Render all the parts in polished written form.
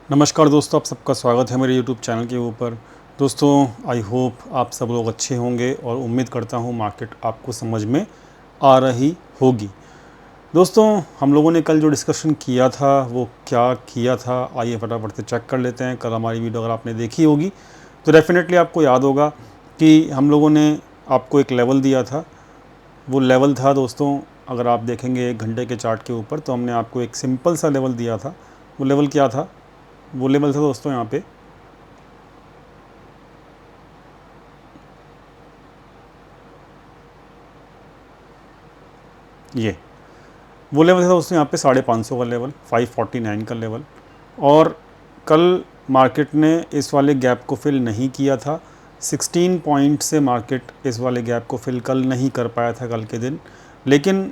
नमस्कार दोस्तों, आप सबका स्वागत है मेरे YouTube चैनल के ऊपर। दोस्तों, आई होप आप सब लोग अच्छे होंगे और उम्मीद करता हूँ मार्केट आपको समझ में आ रही होगी। दोस्तों, हम लोगों ने कल जो डिस्कशन किया था वो क्या किया था, आइए फटाफट से चेक कर लेते हैं। कल हमारी वीडियो अगर आपने देखी होगी तो डेफिनेटली आपको याद होगा कि हम लोगों ने आपको एक लेवल दिया था। वो लेवल था दोस्तों, अगर आप देखेंगे 1 घंटे के चार्ट के ऊपर, तो हमने आपको एक सिंपल सा लेवल दिया था। वो लेवल क्या था? वो लेवल था दोस्तों यहाँ पे ये वो लेवल था दोस्तों यहाँ पे 550 का लेवल, 549 का लेवल। और कल मार्केट ने इस वाले गैप को फिल नहीं किया था। 16 पॉइंट से मार्केट इस वाले गैप को फिल कल नहीं कर पाया था कल के दिन। लेकिन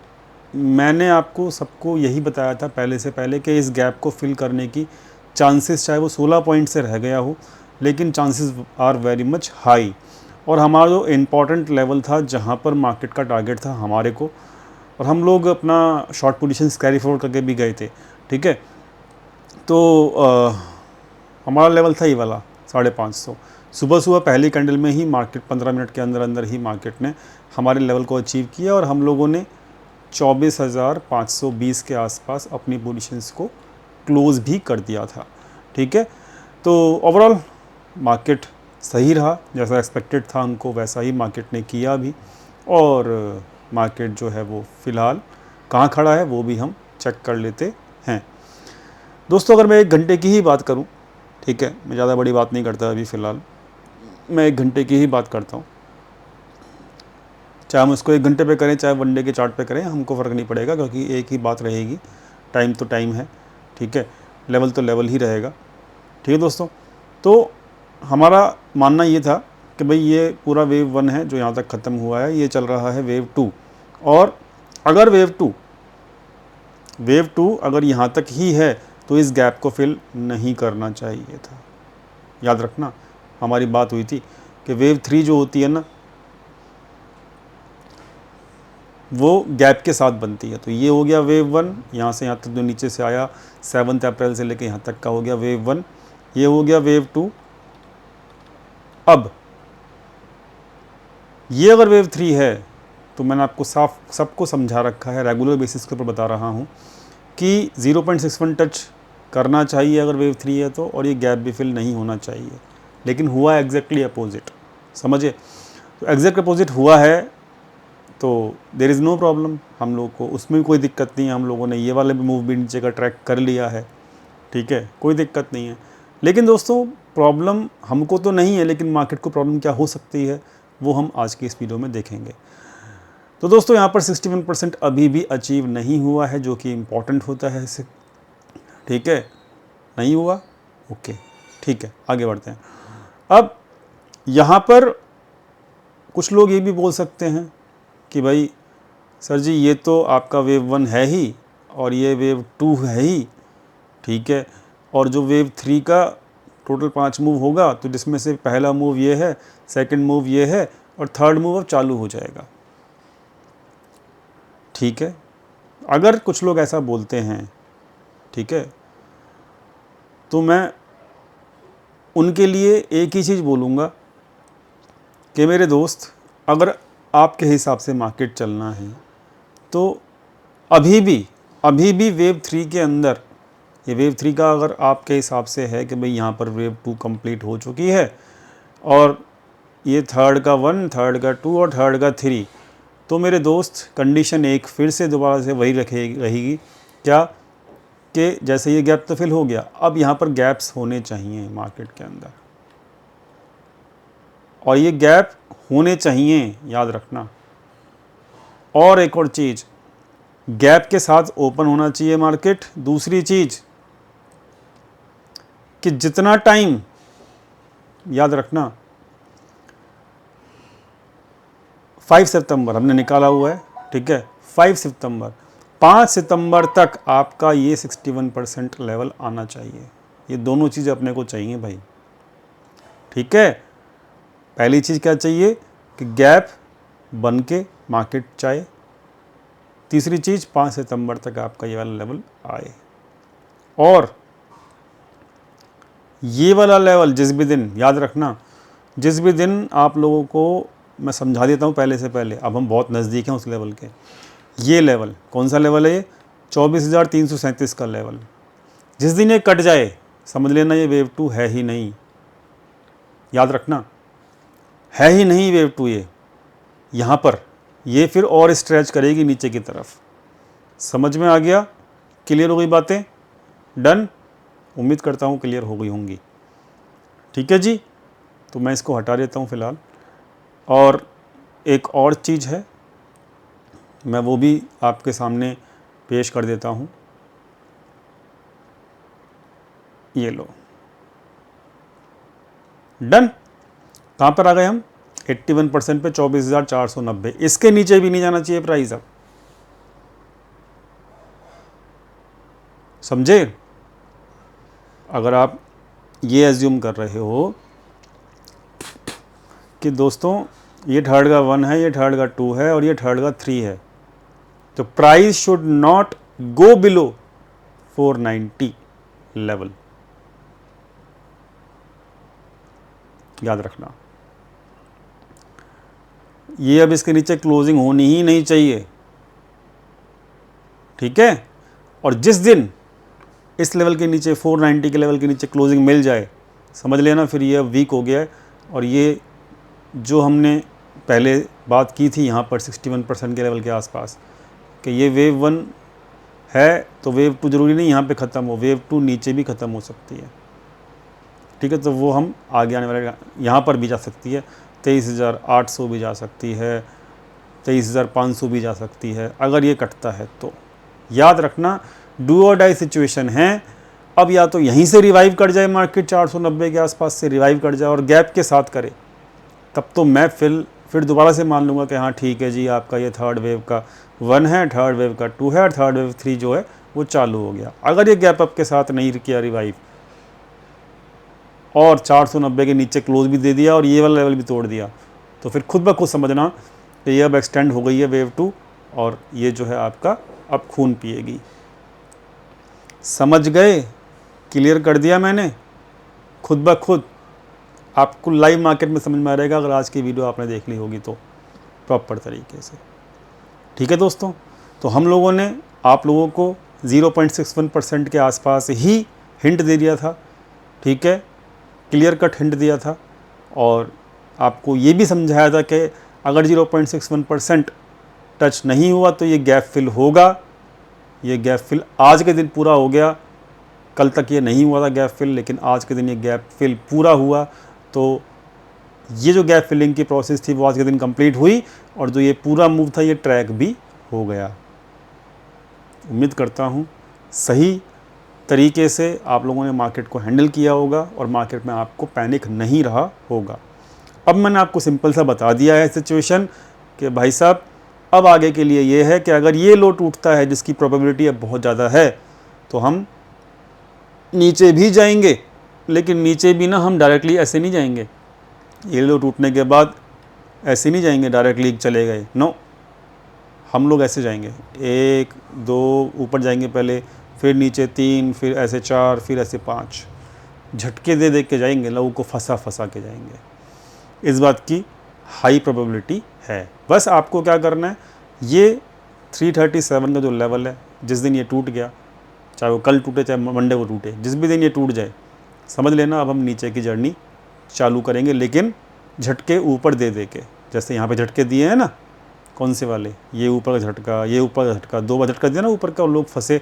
मैंने आपको सबको यही बताया था पहले से पहले कि इस गैप को फिल करने की चांसेस, चाहे वो 16 पॉइंट से रह गया हो, लेकिन chances are very much high. और हमारा जो इम्पॉर्टेंट लेवल था जहाँ पर मार्केट का टारगेट था हमारे को, और हम लोग अपना शॉर्ट पोजीशन कैरी फॉरवर्ड करके भी गए थे, ठीक है। तो हमारा लेवल था ये वाला 550। सुबह सुबह पहली कैंडल में ही मार्केट 15 मिनट के अंदर अंदर ही मार्केट ने हमारे लेवल को अचीव किया और हम लोगों ने 24,520 के आसपास अपनी पोजीशंस को क्लोज़ भी कर दिया था, ठीक है। तो ओवरऑल मार्केट सही रहा, जैसा एक्सपेक्टेड था हमको वैसा ही मार्केट ने किया भी। और मार्केट जो है वो फ़िलहाल कहाँ खड़ा है वो भी हम चेक कर लेते हैं। दोस्तों, अगर मैं 1 घंटे की ही बात करूं, ठीक है, मैं ज़्यादा बड़ी बात नहीं करता अभी फ़िलहाल, मैं 1 घंटे की ही बात करता हूं। चाहे हम इसको 1 घंटे पे करें, चाहे 1 डे के चार्ट पे करें, हमको फ़र्क नहीं पड़ेगा, क्योंकि एक ही बात रहेगी। टाइम तो टाइम है, ठीक है, लेवल तो लेवल ही रहेगा, ठीक है दोस्तों। तो हमारा मानना ये था कि भाई ये पूरा वेव 1 है जो यहाँ तक ख़त्म हुआ है, ये चल रहा है वेव 2। और अगर वेव टू अगर यहाँ तक ही है तो इस गैप को फिल नहीं करना चाहिए था। याद रखना, हमारी बात हुई थी कि वेव 3 जो होती है ना, वो गैप के साथ बनती है। तो ये हो गया वेव 1, यहाँ से यहाँ तक जो नीचे से आया 7 अप्रैल से लेके यहाँ तक का हो गया वेव 1। ये हो गया वेव 2। अब ये अगर वेव 3 है तो मैंने आपको साफ सबको समझा रखा है, रेगुलर बेसिस के ऊपर बता रहा हूँ कि 0.61 टच करना चाहिए अगर वेव 3 है तो, और ये गैप भी फिल नहीं होना चाहिए। लेकिन हुआ एग्जैक्टली अपोजिट, समझे। तो एग्जैक्ट अपोजिट हुआ है, तो देर इज़ नो प्रॉब्लम, हम लोग को उसमें भी कोई दिक्कत नहीं है। हम लोगों ने ये वाले भी मूव भी नीचे का ट्रैक कर लिया है, ठीक है, कोई दिक्कत नहीं है। लेकिन दोस्तों, प्रॉब्लम हमको तो नहीं है, लेकिन मार्केट को प्रॉब्लम क्या हो सकती है वो हम आज की इस वीडियो में देखेंगे। तो दोस्तों, यहाँ पर 61% अभी भी अचीव नहीं हुआ है, जो कि इम्पॉर्टेंट होता है इसे, ठीक है। नहीं हुआ, ओके, ठीक है, आगे बढ़ते हैं। अब यहाँ पर कुछ लोग ये भी बोल सकते हैं कि भाई सर जी, ये तो आपका वेव 1 है ही और ये वेव 2 है ही, ठीक है, और जो वेव 3 का टोटल 5 मूव होगा, तो जिसमें से पहला मूव ये है, सेकंड मूव ये है, और थर्ड मूव अब चालू हो जाएगा, ठीक है। अगर कुछ लोग ऐसा बोलते हैं, ठीक है, तो मैं उनके लिए एक ही चीज़ बोलूँगा कि मेरे दोस्त, अगर आपके हिसाब से मार्केट चलना है तो अभी भी वेव 3 के अंदर, ये वेव 3 का अगर आपके हिसाब से है कि भाई यहाँ पर वेव 2 कंप्लीट हो चुकी है और ये थर्ड का 1, थर्ड का 2 और थर्ड का 3, तो मेरे दोस्त कंडीशन एक फिर से दोबारा से वही रहेगी, क्या कि जैसे ये गैप तो फिल हो गया, अब यहाँ पर गैप्स होने चाहिए मार्केट के अंदर, और ये गैप होने चाहिए, याद रखना। और एक और चीज़, गैप के साथ ओपन होना चाहिए मार्केट। दूसरी चीज़ कि जितना टाइम, याद रखना, 5 सितंबर हमने निकाला हुआ है, ठीक है, 5 सितंबर तक आपका ये 61% लेवल आना चाहिए। ये दोनों चीज़ अपने को चाहिए भाई, ठीक है। पहली चीज़ क्या चाहिए कि गैप बन के मार्केट चाहे। तीसरी चीज़ 5 सितंबर तक आपका ये वाला लेवल आए। और ये वाला लेवल जिस भी दिन, याद रखना, जिस भी दिन आप लोगों को मैं समझा देता हूँ पहले से पहले, अब हम बहुत नज़दीक हैं उस लेवल के। ये लेवल कौन सा लेवल है? ये 24,337 का लेवल। जिस दिन ये कट जाए समझ लेना ये वेव 2 है ही नहीं, याद रखना, है ही नहीं वेव 2 ये। यहाँ पर ये फिर और स्ट्रेच करेगी नीचे की तरफ। समझ में आ गया? क्लियर हो गई बातें? डन? उम्मीद करता हूँ क्लियर हो गई होंगी। ठीक है जी, तो मैं इसको हटा देता हूँ फ़िलहाल। और एक और चीज़ है, मैं वो भी आपके सामने पेश कर देता हूँ। ये लो, डन। कहाँ पर आ गए हम? 81% पे 24,490। इसके नीचे भी नहीं जाना चाहिए प्राइस। अब समझे? अगर आप ये एज्यूम कर रहे हो कि दोस्तों ये थर्ड का 1 है, ये थर्ड का 2 है और ये थर्ड का 3 है, तो price should not go below 490 level, याद रखना। ये अब इसके नीचे क्लोजिंग होनी ही नहीं चाहिए, ठीक है? और जिस दिन इस लेवल के नीचे 490 के लेवल के नीचे क्लोजिंग मिल जाए, समझ लेना फिर ये अब वीक हो गया है। और ये जो हमने पहले बात की थी यहाँ पर 61% के लेवल के आसपास कि ये वेव 1 है, तो वेव 2 ज़रूरी नहीं यहाँ पे ख़त्म हो, वेव 2 नीचे भी ख़त्म हो सकती है, ठीक है? तो वो हम आगे आने वाले यहाँ पर भी जा सकती है, 23,800 भी जा सकती है, 23,500 भी जा सकती है अगर ये कटता है तो। याद रखना डू और डाई सिचुएशन है। अब या तो यहीं से रिवाइव कर जाए मार्केट 490 के आसपास से रिवाइव कर जाए और गैप के साथ करे, तब तो मैं फिर दोबारा से मान लूँगा कि हाँ ठीक है जी, आपका ये थर्ड वेव का 1 है, थर्ड वेव का 2 है और थर्ड वेव 3 जो है वो चालू हो गया। अगर ये गैप अप के साथ नहीं किया रिवाइव और 490 के नीचे क्लोज भी दे दिया और ये वाला लेवल भी तोड़ दिया, तो फिर खुद ब खुद समझना कि ये अब एक्सटेंड हो गई है वेव 2 और ये जो है आपका अब खून पिएगी। समझ गए? क्लियर कर दिया मैंने खुद ब खुद। आपको लाइव मार्केट में समझ में आ रहेगा अगर आज की वीडियो आपने देख ली होगी तो प्रॉपर तरीके से। ठीक है दोस्तों, तो हम लोगों ने आप लोगों को 0.61% के आसपास ही हिंट दे दिया था, ठीक है? क्लियर कट हिंट दिया था और आपको ये भी समझाया था कि अगर 0.61% टच नहीं हुआ तो ये गैप फिल होगा। ये गैप फिल आज के दिन पूरा हो गया, कल तक ये नहीं हुआ था गैप फिल, लेकिन आज के दिन ये गैप फिल पूरा हुआ। तो ये जो गैप फिलिंग की प्रोसेस थी वो आज के दिन कंप्लीट हुई और जो ये पूरा मूव था ये ट्रैक भी हो गया। उम्मीद करता हूँ सही तरीके से आप लोगों ने मार्केट को हैंडल किया होगा और मार्केट में आपको पैनिक नहीं रहा होगा। अब मैंने आपको सिंपल सा बता दिया है सिचुएशन कि भाई साहब अब आगे के लिए ये है कि अगर ये लो टूटता है जिसकी प्रोबेबिलिटी अब बहुत ज़्यादा है तो हम नीचे भी जाएंगे, लेकिन नीचे भी ना हम डायरेक्टली ऐसे नहीं जाएंगे। ये लो टूटने के बाद ऐसे नहीं जाएंगे डायरेक्टली चले गए, नो, हम लोग ऐसे जाएंगे 1 2 ऊपर जाएंगे पहले, फिर नीचे 3, फिर ऐसे 4, फिर ऐसे 5 झटके दे के जाएंगे, लोगों को फंसा के जाएंगे। इस बात की हाई प्रोबेबिलिटी है। बस आपको क्या करना है, ये 337 का जो लेवल है जिस दिन ये टूट गया, चाहे वो कल टूटे चाहे मंडे को टूटे, जिस भी दिन ये टूट जाए समझ लेना अब हम नीचे की जर्नी चालू करेंगे, लेकिन झटके ऊपर दे के। जैसे यहाँ पे झटके दिए हैं ना, कौन से वाले, ये ऊपर का झटका, ये ऊपर का झटका, 2 बार झटका दिया ना ऊपर का और लोग फंसे,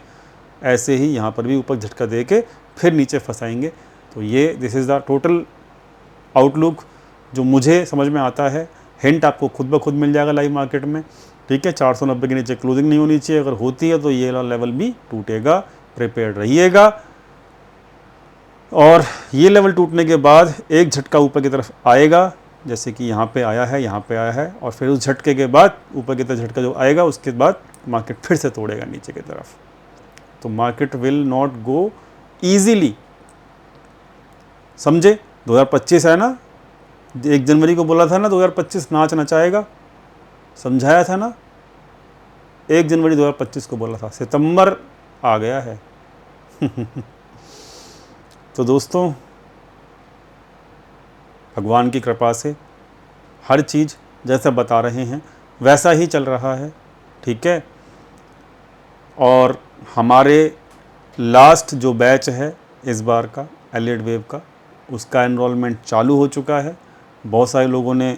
ऐसे ही यहाँ पर भी ऊपर झटका दे के फिर नीचे फंसाएंगे। तो ये this is the total outlook जो मुझे समझ में आता है। हिंट आपको खुद ब खुद मिल जाएगा लाइव मार्केट में, ठीक है? 490 के नीचे क्लोजिंग नहीं होनी चाहिए, अगर होती है तो ये वाला लेवल भी टूटेगा, प्रिपेयर्ड रहिएगा। और ये लेवल टूटने के बाद एक झटका ऊपर की तरफ आएगा, जैसे कि यहाँ पे आया है, यहाँ पे आया है, और फिर उस झटके के बाद ऊपर की तरफ झटका जो आएगा उसके बाद मार्केट फिर से तोड़ेगा नीचे की तरफ। तो market will not go easily, समझे? 2025 है ना, 1 जनवरी को बोला था ना 2025 नाच नचाएगा, समझाया था ना, 1 जनवरी 2025 को बोला था, सितंबर आ गया है। तो दोस्तों भगवान की कृपा से हर चीज़ जैसा बता रहे हैं वैसा ही चल रहा है, ठीक है। और हमारे लास्ट जो बैच है इस बार का एलियट वेव का, उसका एनरोलमेंट चालू हो चुका है। बहुत सारे लोगों ने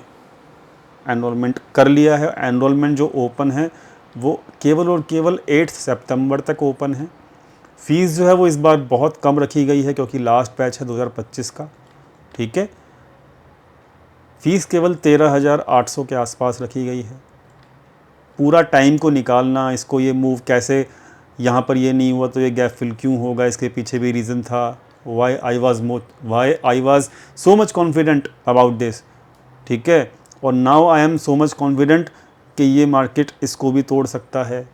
एनरोलमेंट कर लिया है। एनरोलमेंट जो ओपन है वो केवल और केवल 8 सितंबर तक ओपन है। फ़ीस जो है वो इस बार बहुत कम रखी गई है क्योंकि लास्ट बैच है 2025 का, ठीक है। फ़ीस केवल 13,800 के आसपास रखी गई है। पूरा टाइम को निकालना, इसको ये मूव कैसे, यहाँ पर ये नहीं हुआ तो ये गैप फिल क्यों होगा, इसके पीछे भी रीज़न था। Why I was so much confident about this, ठीक है। और now I am so much confident कि ये मार्केट इसको भी तोड़ सकता है।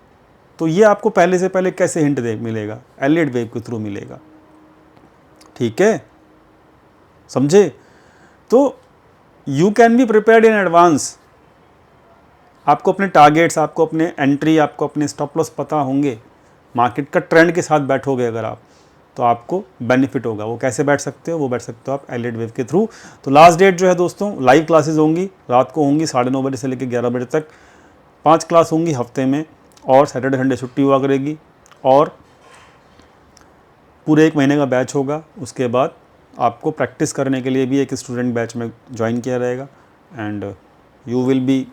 तो ये आपको पहले से पहले कैसे हिंट मिलेगा? एलियट वेव के थ्रू मिलेगा, ठीक है, समझे। तो you can be prepared in advance. आपको अपने टारगेट्स, आपको अपने एंट्री, आपको अपने स्टॉप लॉस पता होंगे। मार्केट का ट्रेंड के साथ बैठोगे अगर आप, तो आपको बेनिफिट होगा। वो कैसे बैठ सकते हो? वो बैठ सकते हो आप एलियट वेव के थ्रू। तो लास्ट डेट जो है दोस्तों, लाइव क्लासेस होंगी, रात को होंगी 9:30 बजे से लेकर 11 बजे तक। 5 क्लास होंगी हफ्ते में, और सैटरडे संडे छुट्टी हुआ करेगी, और पूरे 1 महीने का बैच होगा। उसके बाद आपको प्रैक्टिस करने के लिए भी एक स्टूडेंट बैच में ज्वाइन किया रहेगा। And you will be,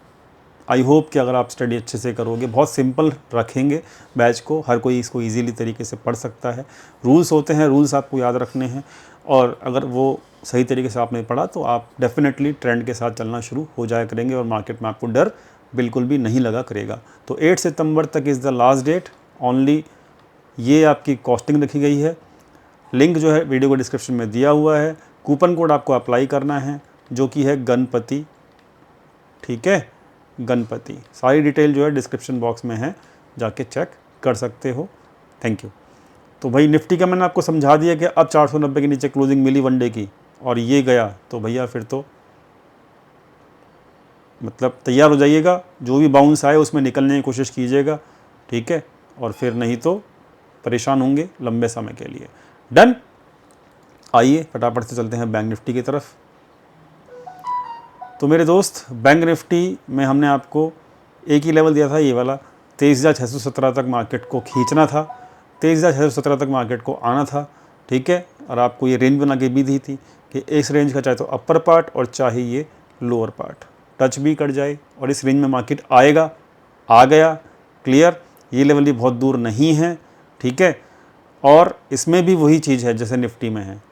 I hope कि अगर आप स्टडी अच्छे से करोगे, बहुत सिंपल रखेंगे बैच को, हर कोई इसको इजीली तरीके से पढ़ सकता है। रूल्स होते हैं, रूल्स आपको याद रखने हैं, और अगर वो सही तरीके से आपने पढ़ा तो आप डेफिनेटली ट्रेंड के साथ चलना शुरू हो जाया करेंगे, और मार्केट में आपको डर बिल्कुल भी नहीं लगा करेगा। तो 8 सितंबर तक is the last date only. ये आपकी कॉस्टिंग रखी गई है। लिंक जो है वीडियो को डिस्क्रिप्शन में दिया हुआ है। कूपन कोड आपको अप्लाई करना है जो कि है गणपति, ठीक है, गणपति। सारी डिटेल जो है डिस्क्रिप्शन बॉक्स में है, जाके चेक कर सकते हो। Thank you. तो भाई निफ्टी का मैंने आपको समझा दिया कि अब 490 के नीचे क्लोजिंग मिली वन डे की, और ये गया तो भैया फिर तो मतलब तैयार हो जाइएगा। जो भी बाउंस आए उसमें निकलने की कोशिश कीजिएगा, ठीक है, और फिर नहीं तो परेशान होंगे लंबे समय के लिए। डन। आइए फटाफट से चलते हैं बैंक निफ्टी की तरफ। तो मेरे दोस्त, बैंक निफ्टी में हमने आपको एक ही लेवल दिया था, ये वाला 23,617 तक मार्केट को खींचना था, 23,617 तक मार्केट को आना था, ठीक है। और आपको ये रेंज बना के भी दी थी कि इस रेंज का चाहे तो अपर पार्ट और चाहे ये लोअर पार्ट टच भी कर जाए, और इस रेंज में मार्केट आएगा, आ गया, क्लियर। ये लेवल भी बहुत दूर नहीं है, ठीक है। और इसमें भी वही चीज़ है जैसे निफ्टी में है।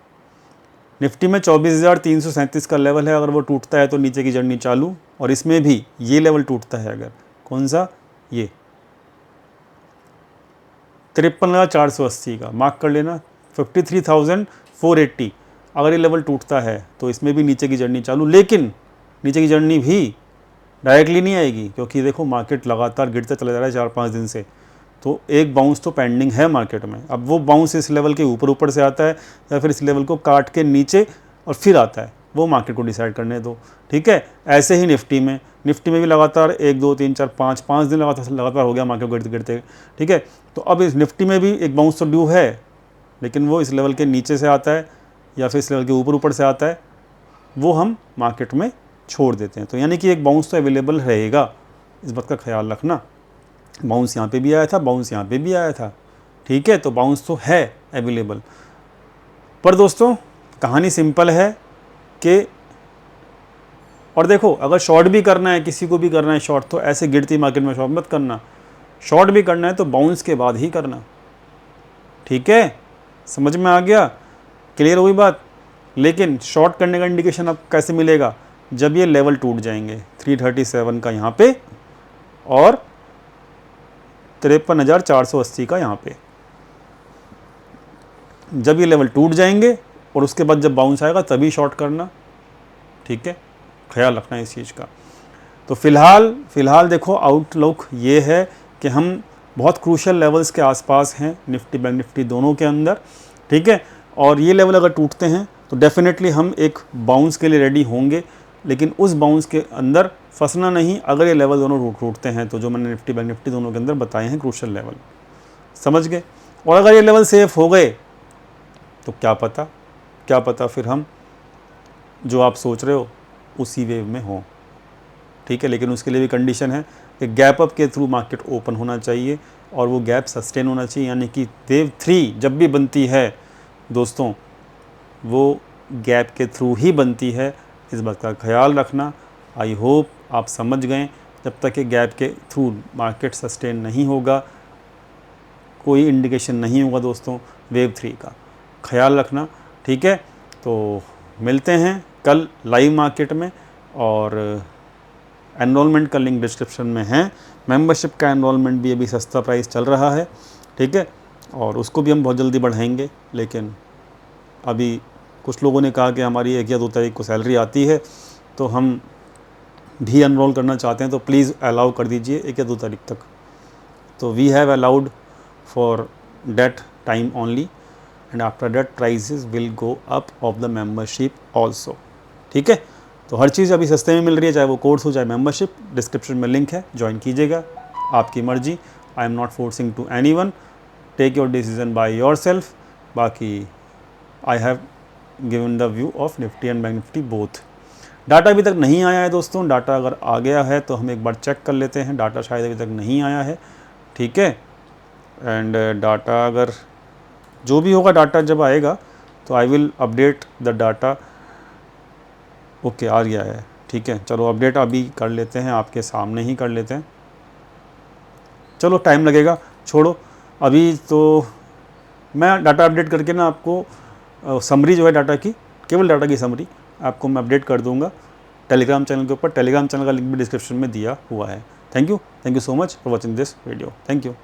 निफ्टी में 24,337 का लेवल है, अगर वो टूटता है तो नीचे की जर्नी चालू, और इसमें भी ये लेवल टूटता है अगर, कौन सा, ये 53,480 का मार्क कर लेना, 53,480। अगर ये लेवल टूटता है तो इसमें भी नीचे की जर्नी चालू, लेकिन नीचे की जर्नी भी डायरेक्टली नहीं आएगी, क्योंकि देखो मार्केट लगातार गिरता चला जा रहा है 4-5 दिन से। तो एक बाउंस तो पेंडिंग है मार्केट में। अब वो बाउंस इस लेवल के ऊपर से आता है या फिर इस लेवल को काट के नीचे और फिर आता है, वो मार्केट को डिसाइड करने दो, ठीक है। ऐसे ही निफ्टी में भी लगातार 1 2 3 4 5 दिन लगातार हो गया मार्केट गिरते गिरते, ठीक है। तो अब इस निफ्टी में भी एक बाउंस तो ड्यू है, लेकिन वो इस लेवल के नीचे से आता है या फिर इस लेवल के ऊपर से आता है, वो हम मार्केट में छोड़ देते हैं। तो यानी कि एक बाउंस तो अवेलेबल रहेगा, इस बात का ख्याल रखना। बाउंस यहाँ पे भी आया था, बाउंस यहाँ पे भी आया था, ठीक है। तो बाउंस तो है अवेलेबल। पर दोस्तों कहानी सिंपल है कि, और देखो अगर शॉर्ट भी करना है, किसी को भी करना है शॉर्ट, तो ऐसे गिरती मार्केट में शॉर्ट मत करना। शॉर्ट भी करना है तो बाउंस के बाद ही करना, ठीक है। समझ में आ गया? क्लियर हुई बात? लेकिन शॉर्ट करने का इंडिकेशन अब कैसे मिलेगा? जब ये लेवल टूट जाएंगे 337 का यहाँ पे और 53,480 का यहाँ पे। जब ये लेवल टूट जाएंगे और उसके बाद जब बाउंस आएगा तभी शॉर्ट करना, ठीक है। ख्याल रखना इस चीज़ का। तो फ़िलहाल देखो आउटलुक ये है कि हम बहुत क्रूशियल लेवल्स के आसपास हैं, निफ्टी बैंक निफ्टी दोनों के अंदर, ठीक है। और ये लेवल अगर टूटते हैं तो डेफिनेटली हम एक बाउंस के लिए रेडी होंगे, लेकिन उस बाउंस के अंदर फंसना नहीं। अगर ये लेवल दोनों टूटते हैं तो जो मैंने निफ्टी बैंक निफ्टी दोनों के अंदर बताए हैं क्रूशियल लेवल, समझ गए। और अगर ये लेवल सेफ हो गए तो क्या पता फिर हम जो आप सोच रहे हो उसी वेव में हो, ठीक है। लेकिन उसके लिए भी कंडीशन है कि गैप अप के थ्रू मार्केट ओपन होना चाहिए और वो गैप सस्टेन होना चाहिए, यानी कि वेव 3 जब भी बनती है दोस्तों वो गैप के थ्रू ही बनती है, इस बात का ख्याल रखना। आई होप आप समझ गए। जब तक कि गैप के थ्रू मार्केट सस्टेन नहीं होगा, कोई इंडिकेशन नहीं होगा दोस्तों वेव 3 का, ख्याल रखना, ठीक है। तो मिलते हैं कल लाइव मार्केट में, और एनरोलमेंट का लिंक डिस्क्रिप्शन में है। मेंबरशिप का एनरोलमेंट भी अभी सस्ता प्राइस चल रहा है, ठीक है, और उसको भी हम बहुत जल्दी बढ़ाएंगे। लेकिन अभी कुछ लोगों ने कहा कि हमारी 1 या 2 तारीख को सैलरी आती है तो हम भी एनरोल करना चाहते हैं, तो प्लीज़ अलाउ कर दीजिए 1 या 2 तारीख तक। तो we have allowed for that time only, and after that prices will go up of the membership also, ठीक है। तो हर चीज़ अभी सस्ते में मिल रही है, चाहे वो कोर्स हो चाहे मेंबरशिप। डिस्क्रिप्शन में लिंक है, ज्वाइन कीजिएगा, आपकी मर्जी। I am not forcing to anyone, take your decision by yourself. बाकी I have given the view of Nifty and Bank Nifty both. Data अभी तक नहीं आया है दोस्तों, डाटा अगर आ गया है तो हम एक बार चेक कर लेते हैं। डाटा शायद अभी तक नहीं आया है, ठीक है। एंड डाटा अगर जो भी होगा, डाटा जब आएगा तो I will update the data. Okay, आ गया है, ठीक है। चलो अपडेट अभी कर लेते हैं, आपके सामने ही कर लेते हैं। चलो टाइम लगेगा, छोड़ो। अभी तो मैं डाटा अपडेट करके ना आपको समरी जो है डाटा की, केवल डाटा की समरी आपको मैं अपडेट कर दूंगा टेलीग्राम चैनल के ऊपर। टेलीग्राम चैनल का लिंक भी डिस्क्रिप्शन में दिया हुआ है। Thank you so much for watching this video. Thank you.